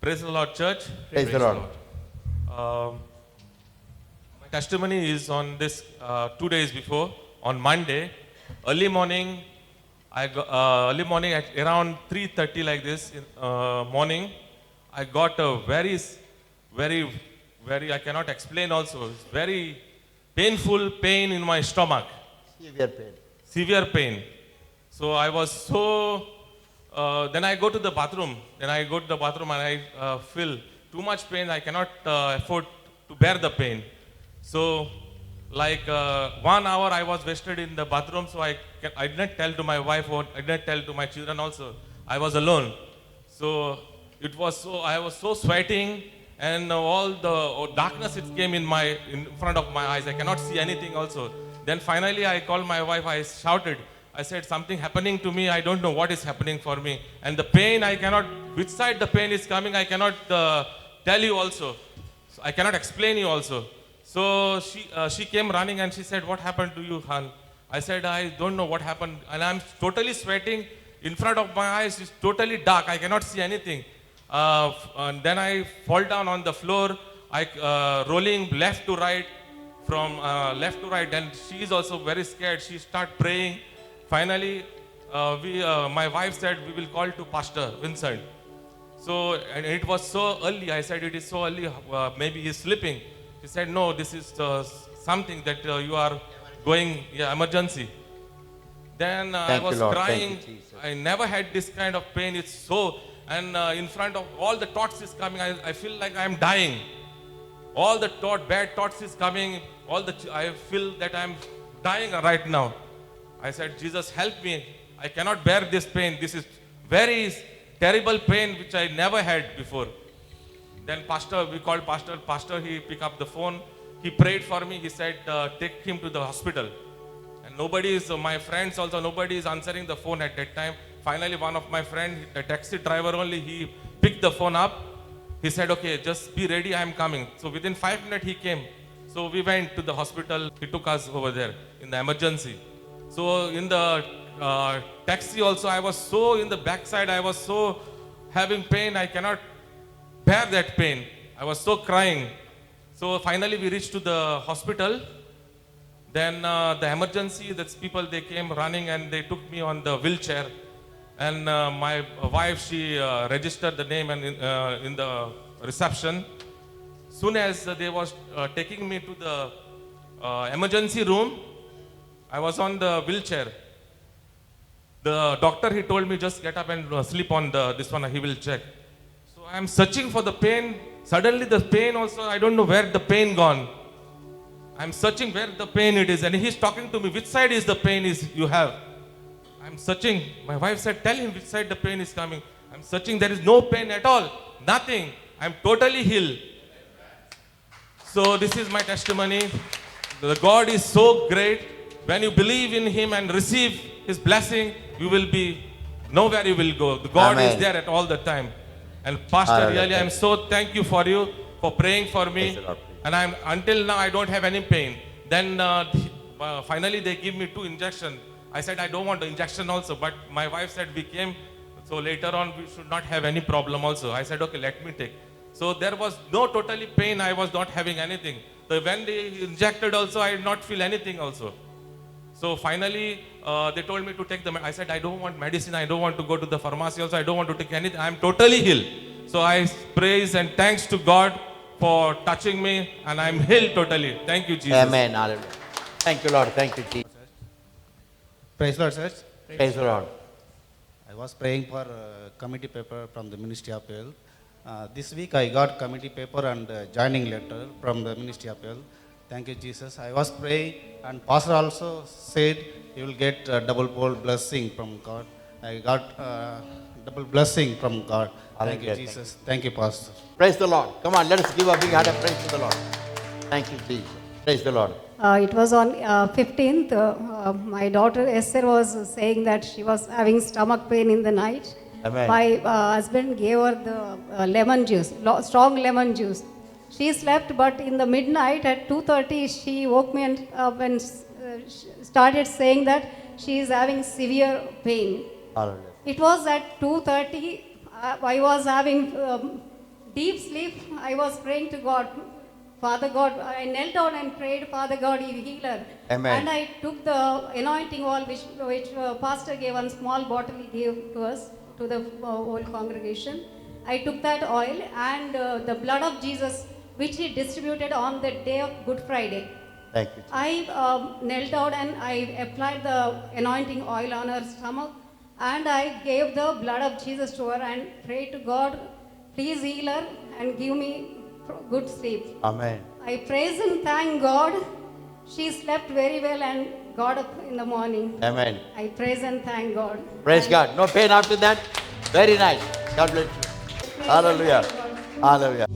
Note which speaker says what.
Speaker 1: Praise the Lord, church.
Speaker 2: Praise the Lord.
Speaker 1: My testimony is on this 2 days before, on Monday, early morning. Early morning at around 3:30 like this morning, I got a very I cannot explain also. It's very painful pain in my stomach.
Speaker 2: Severe pain.
Speaker 1: Severe pain. So I was so, then I go to the bathroom. Then I go to the bathroom and I feel too much pain. I cannot afford to bear the pain. So like 1 hour I was wasted in the bathroom. So I didn't tell to my wife or I didn't tell to my children also. I was alone. So it was so, I was so sweating and all the darkness it came in front of my eyes. I cannot see anything also. Then finally I called my wife. I shouted. I said, something happening to me, I don't know what is happening for me. And the pain, I cannot, which side the pain is coming, I cannot tell you also. So I cannot explain you also. So she came running and she said, what happened to you, Han? I said, I don't know what happened. And I'm totally sweating. In front of my eyes, it's totally dark. I cannot see anything. And then I fall down on the floor, rolling left to right, from left to right. And she is also very scared. She start praying. Finally, my wife said, we will call to Pastor Vincent. So, and it was so early. I said, it is so early, maybe he's sleeping. She said, no, this is something that you are going, emergency. Then I was crying. I never had this kind of pain. It's so, and in front of all the thoughts is coming. I feel like I'm dying. All the bad thoughts is coming. I feel that I'm dying right now. I said, Jesus, help me. I cannot bear this pain. This is very terrible pain which I never had before. Then we called Pastor. Pastor, he picked up the phone. He prayed for me. He said, take him to the hospital. And my friends also, nobody is answering the phone at that time. Finally, one of my friends, a taxi driver only, he picked the phone up. He said, okay, just be ready, I am coming. So within 5 minutes, he came. So we went to the hospital. He took us over there in the emergency. So in the taxi also, I was so in the backside, I was so having pain, I cannot bear that pain. I was so crying. So finally we reached to the hospital. Then the emergency, that's people, they came running and they took me on the wheelchair. And my wife, she registered the name and in the reception. Soon as they was taking me to the emergency room, I was on the wheelchair. The doctor, he told me, just get up and sleep on this one, he will check. So I am searching for the pain. Suddenly the pain also, I don't know where the pain gone. I am searching where the pain it is. And he's talking to me, which side is the pain is you have? I am searching. My wife said, tell him which side the pain is coming. I am searching, there is no pain at all. Nothing. I am totally healed. So this is my testimony. The God is so great. When you believe in Him and receive His blessing, you will be nowhere you will go. The God is there at all the time. And Pastor, really, I am so thank you for you for praying for me. And until now I don't have any pain. Then finally they give me 2 injections. I said I don't want the injection also, but my wife said we came, so later on we should not have any problem also. I said okay, let me take. So there was no totally pain. I was not having anything. So when they injected also, I did not feel anything also. So finally, they told me to take I said, I don't want medicine. I don't want to go to the pharmacy also. I don't want to take anything. I am totally healed. So I praise and thanks to God for touching me and I am healed totally. Thank you, Jesus.
Speaker 2: Amen. Hallelujah. Thank you, Lord. Thank you, Jesus.
Speaker 3: Praise Lord, church.
Speaker 2: Praise the Lord.
Speaker 3: I was praying for committee paper from the Ministry of Health. This week I got committee paper and joining letter from the Ministry of Health. Thank you, Jesus. I was praying and Pastor also said you will get double-fold blessing from God. I got double blessing from God. Thank you, Jesus. Thank you, Pastor.
Speaker 2: Praise the Lord. Come on, let us give a big hand of praise to the Lord. Thank you, Jesus. Praise the Lord.
Speaker 4: It was on 15th. My daughter Esther was saying that she was having stomach pain in the night.
Speaker 2: Amen.
Speaker 4: My husband gave her the lemon juice, strong lemon juice. She slept, but in the midnight at 2:30, she woke me and started saying that she is having severe pain.
Speaker 2: Hallelujah.
Speaker 4: It was at 2:30. I was having deep sleep, I was praying to God. Father God, I knelt down and prayed, Father God, you healer.
Speaker 2: Amen.
Speaker 4: And I took the anointing oil which pastor gave, one small bottle he gave to us, to the whole congregation. I took that oil and the blood of Jesus, which he distributed on the day of Good Friday.
Speaker 2: Thank you.
Speaker 4: I knelt down and I applied the anointing oil on her stomach, and I gave the blood of Jesus to her and prayed to God, please heal her and give me good sleep.
Speaker 2: Amen.
Speaker 4: I praise and thank God. She slept very well and got up in the morning.
Speaker 2: Amen.
Speaker 4: I praise and thank God.
Speaker 2: Praise God. No pain after that? Very nice. God bless you. Hallelujah. Hallelujah.